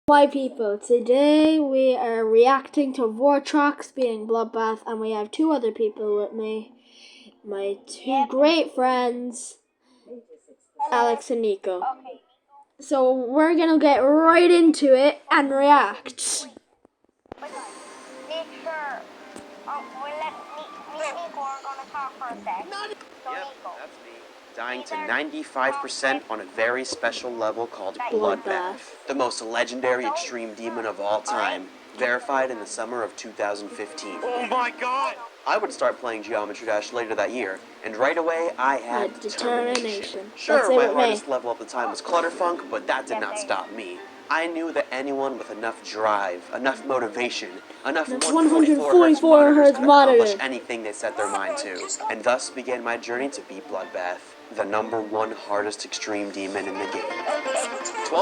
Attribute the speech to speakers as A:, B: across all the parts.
A: My people, today we are reacting to vortrox being bloodbath, and we have two other people with me. My two great friends, Alex and Nico. So we're gonna get right into it and react.
B: Yep, that's me. Dying to 95% on a very special level called Bloodbath. The most legendary extreme demon of all time. Verified in the summer of 2015. Oh my god! I would start playing Geometry Dash later that year, and right away I had determination. Sure, my hardest level at the time was Clutterfunk, but that did not stop me. I knew that anyone with enough drive, enough motivation, enough 144 Hz could accomplish anything they set their mind to, and thus began my journey to beat Bloodbath, the #1 hardest extreme demon in the game.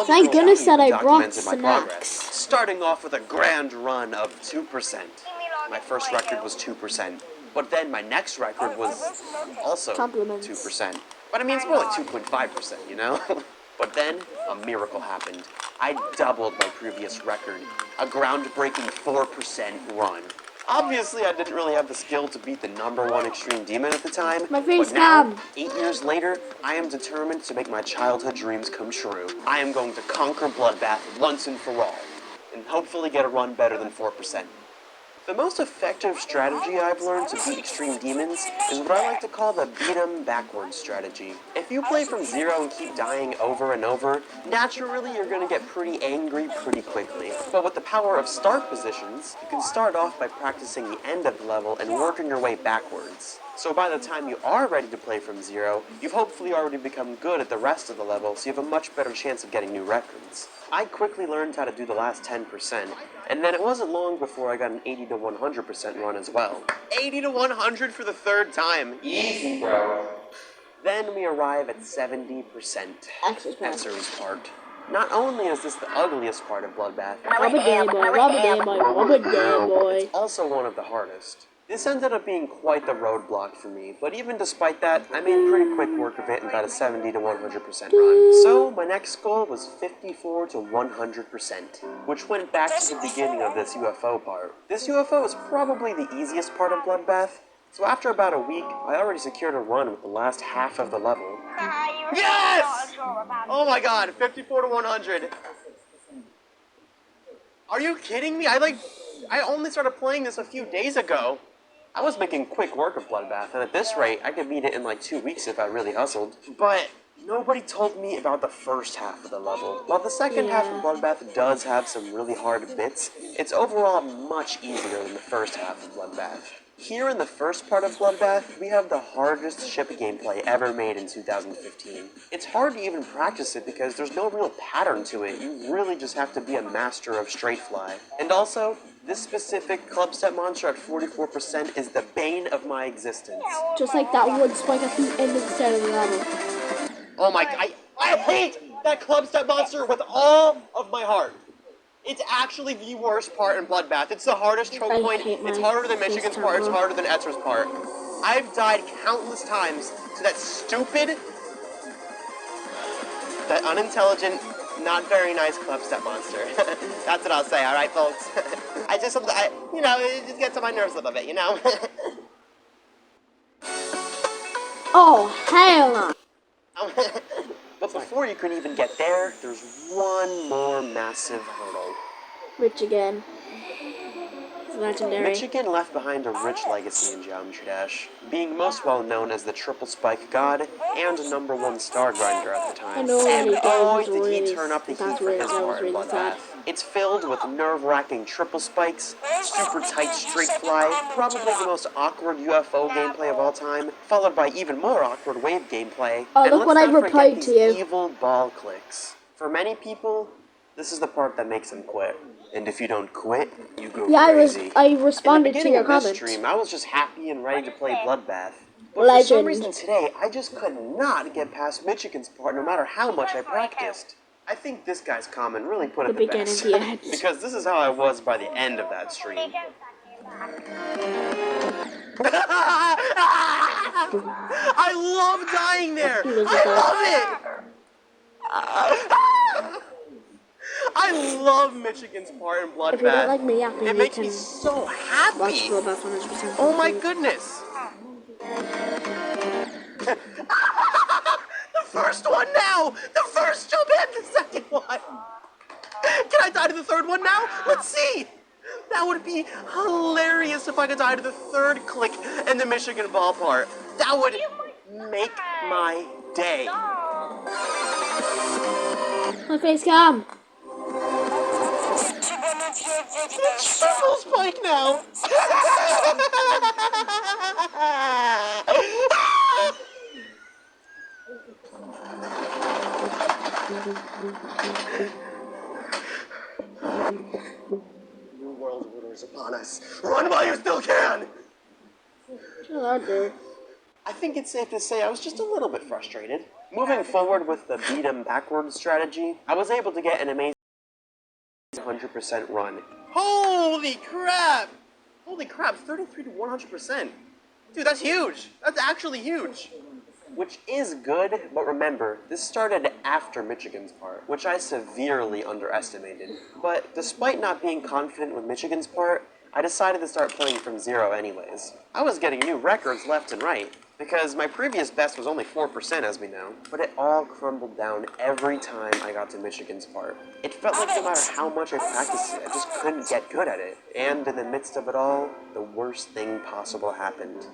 A: Thank goodness that I brought
B: my progress, starting off with a grand run of 2%. My first record was 2%, but then my next record was also 2%. But I mean, it's more like 2.5%, you know? But then, a miracle happened. I doubled my previous record, a groundbreaking 4% run. Obviously, I didn't really have the skill to beat the #1 extreme demon at the time,
A: My face
B: but now,
A: cam.
B: 8 years later, I am determined to make my childhood dreams come true. I am going to conquer Bloodbath once and for all, and hopefully get a run better than 4%. The most effective strategy I've learned to beat extreme demons is what I like to call the beat 'em backwards strategy. If you play from zero and keep dying over and over, naturally you're going to get pretty angry pretty quickly. But with the power of start positions, you can start off by practicing the end of the level and working your way backwards. So by the time you are ready to play from zero, you've hopefully already become good at the rest of the level, so you have a much better chance of getting new records. I quickly learned how to do the last 10%, and then it wasn't long before I got an 80 to 100% run as well. 80 to 100 for the third time. Easy, bro. Then we arrive at 70%. Xer's part. Not only is this the ugliest part of Bloodbath, it's also one of the hardest. This ended up being quite the roadblock for me, but even despite that, I made pretty quick work of it and got a 70 to 100% run. So my next goal was 54 to 100%, which went back to the beginning of this UFO part. This UFO is probably the easiest part of Bloodbath, so after about a week, I already secured a run with the last half of the level. Yes! Oh my god, 54 to 100. Are you kidding me? I only started playing this a few days ago. I was making quick work of Bloodbath, and at this rate, I could beat it in like 2 weeks if I really hustled. But nobody told me about the first half of the level. While the second half of Bloodbath does have some really hard bits, it's overall much easier than the first half of Bloodbath. Here in the first part of Bloodbath, we have the hardest ship gameplay ever made in 2015. It's hard to even practice it because there's no real pattern to it. You really just have to be a master of straight fly. And also, this specific club step monster at 44% is the bane of my existence.
A: Just like that wood spike at the end of the start of the level.
B: Oh my, I hate that club step monster with all of my heart. It's actually the worst part in Bloodbath. It's the hardest choke point. It's harder than Michigan's part. It's harder than Etzer's part. I've died countless times to that stupid, that unintelligent, not very nice club step monster. That's what I'll say, alright, folks? It just gets on my nerves a little bit, you know?
A: Oh, hell no!
B: But before you can even get there, there's one more massive hurdle.
A: Rich again. It's legendary.
B: Michigan left behind a rich legacy in Geometry Dash, being most well known as the Triple Spike God and #1 star grinder at the time. And boy, did he turn up the heat for his part in Bloodbath. It's filled with nerve-wracking triple spikes, super tight straight fly, probably the most awkward UFO gameplay of all time, followed by even more awkward wave gameplay.
A: Oh,
B: and
A: look what I replied to you.
B: Evil ball clicks. For many people, this is the part that makes them quit. And if you don't quit, you go crazy.
A: I responded to your comment.
B: In the beginning of this stream, I was just happy and ready to play Bloodbath. But for some reason today, I just could not get past Michigan's part no matter how much I practiced. I think this guy's comment really put it the best. Because this is how I was by the end of that stream. I love dying there! I love it! I love Michigan's part in
A: If you don't
B: Bloodbath.
A: like me yapping,
B: It
A: you
B: makes me
A: can
B: so
A: watch
B: happy.
A: Bloodbath 100%.
B: Oh my goodness. The first one now! The first jump and the second one! Can I die to the third one now? Let's see! That would be hilarious if I could die to the third click in the Michigan ball part. That would make my day.
A: My face cam.
B: Triple spike now! New world order is upon us. Run while you still can!
A: Chill out, dude.
B: I think it's safe to say I was just a little bit frustrated. Moving forward with the beat 'em backwards strategy, I was able to get an amazing 100% run. Holy crap! Holy crap, 33 to 100%. Dude, that's huge. That's actually huge. Which is good, but remember, this started after Michigan's part, which I severely underestimated. But despite not being confident with Michigan's part, I decided to start playing from zero anyways. I was getting new records left and right, because my previous best was only 4% as we know, but it all crumbled down every time I got to Michigan's part. It felt like no matter how much I practiced it, I just couldn't get good at it. And in the midst of it all, the worst thing possible happened.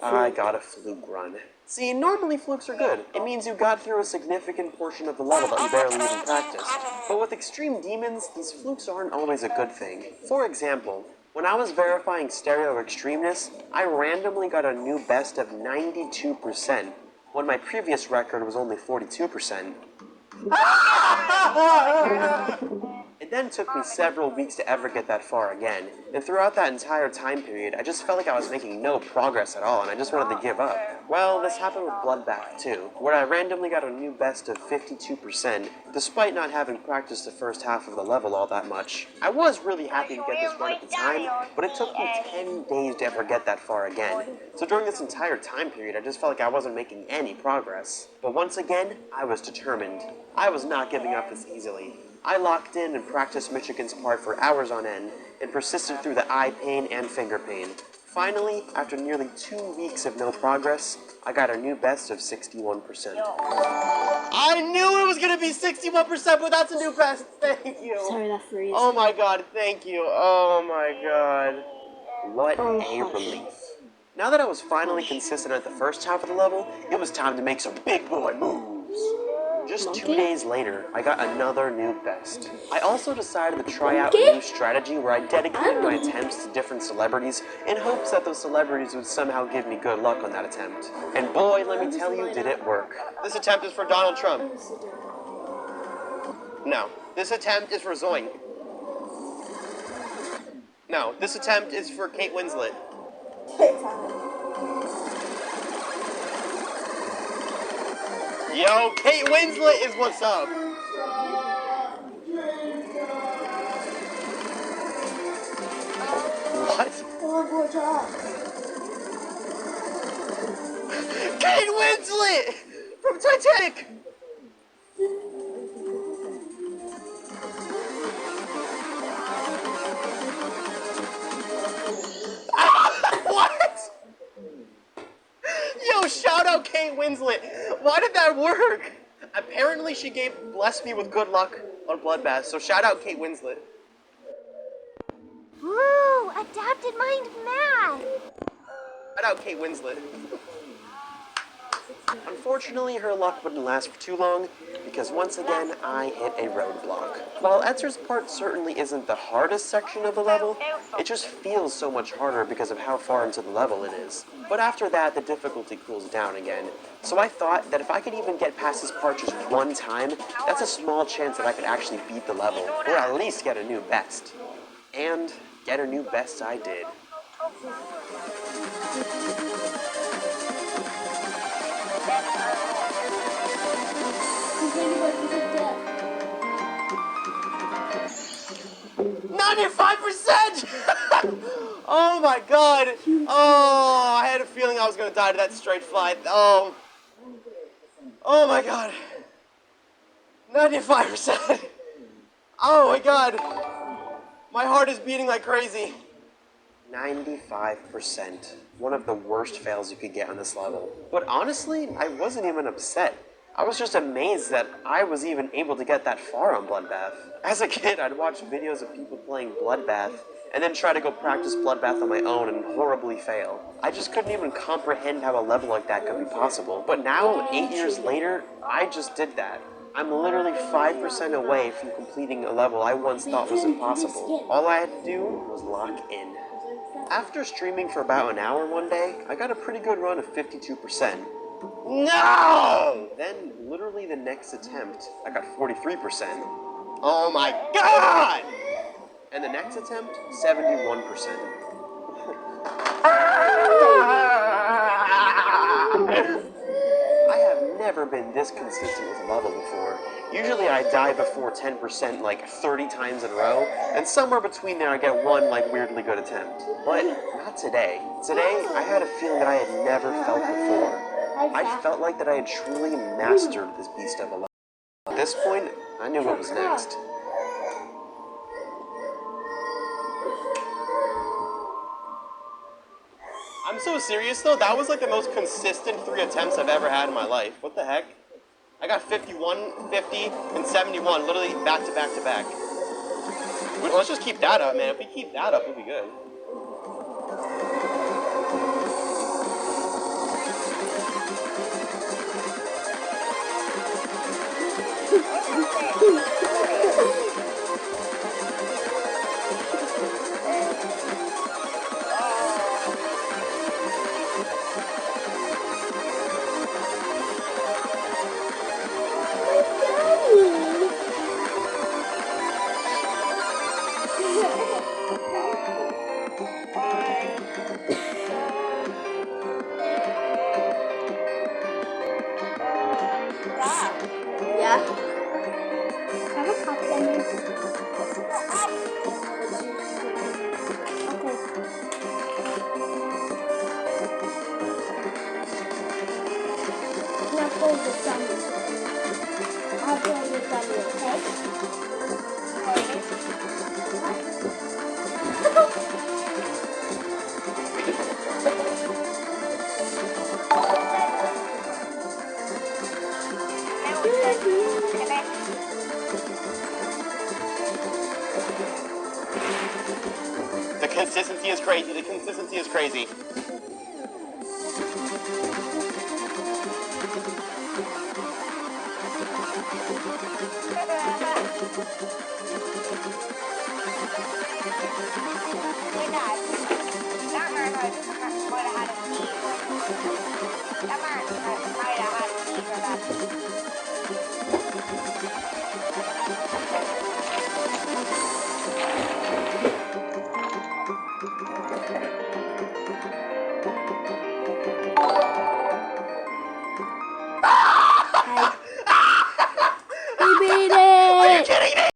B: I got a fluke run. See, normally flukes are good. It means you got through a significant portion of the level that you barely even practiced. But with extreme demons, these flukes aren't always a good thing. For example, when I was verifying stereo extremeness, I randomly got a new best of 92%, when my previous record was only 42%. It then took me several weeks to ever get that far again, and throughout that entire time period, I just felt like I was making no progress at all, and I just wanted to give up. Well, this happened with Bloodbath too, where I randomly got a new best of 52%, despite not having practiced the first half of the level all that much. I was really happy to get this run at the time, but it took me 10 days to ever get that far again. So during this entire time period, I just felt like I wasn't making any progress. But once again, I was determined. I was not giving up this easily. I locked in and practiced Michigan's part for hours on end, and persisted through the eye pain and finger pain. Finally, after nearly 2 weeks of no progress, I got a new best of 61%. I knew it was gonna be 61%, but that's a new best. Thank you.
A: Sorry, that freeze.
B: Oh my god, thank you. Oh my god. What a relief. Now that I was finally consistent at the first half of the level, it was time to make some big boy moves. Just 2 days later, I got another new best. I also decided to try out a new strategy where I dedicated my attempts to different celebrities in hopes that those celebrities would somehow give me good luck on that attempt. And boy, let me tell you, did it work. This attempt is for Donald Trump. No, this attempt is for Zoink. No, this attempt is for Kate Winslet. Yo, Kate Winslet is what's up. What? Kate Winslet from Titanic. What? Yo, shout out Kate Winslet. Why did that work? Apparently she blessed me with good luck on Bloodbath, so shout out Kate Winslet.
C: Woo! Adapted mind math!
B: Shout out Kate Winslet. Unfortunately, her luck wouldn't last for too long, because once again, I hit a roadblock. While Etzer's part certainly isn't the hardest section of the level, it just feels so much harder because of how far into the level it is. But after that, the difficulty cools down again. So I thought that if I could even get past this part just one time, that's a small chance that I could actually beat the level, or at least get a new best. And get a new best I did. 95%! Oh my god! Oh, I had a feeling I was gonna die to that straight fly. Oh my god. 95%! Oh my god! My heart is beating like crazy. 95%. One of the worst fails you could get on this level. But honestly, I wasn't even upset. I was just amazed that I was even able to get that far on Bloodbath. As a kid, I'd watch videos of people playing Bloodbath and then try to go practice Bloodbath on my own and horribly fail. I just couldn't even comprehend how a level like that could be possible. But now, 8 years later, I just did that. I'm literally 5% away from completing a level I once thought was impossible. All I had to do was lock in. After streaming for about an hour one day, I got a pretty good run of 52%. No! Then, literally the next attempt, I got 43%. Oh my god! And the next attempt, 71%. I have never been this consistent with a level before. Usually I die before 10% like 30 times in a row, and somewhere between there I get one like weirdly good attempt. But not today. Today I had a feeling that I had never felt before. I felt like that I had truly mastered this beast of a level. At this point, I knew what was next. I'm so serious though, that was like the most consistent 3 attempts I've ever had in my life. What the heck? I got 51, 50, and 71, literally back to back to back. Let's just keep that up, man. If we keep that up, we'll be good.
A: Yeah.
C: Have a cup for me. Okay. Now fold this on me. I'll fold this on you,
B: The consistency is crazy. The consistency is crazy.
C: We're not.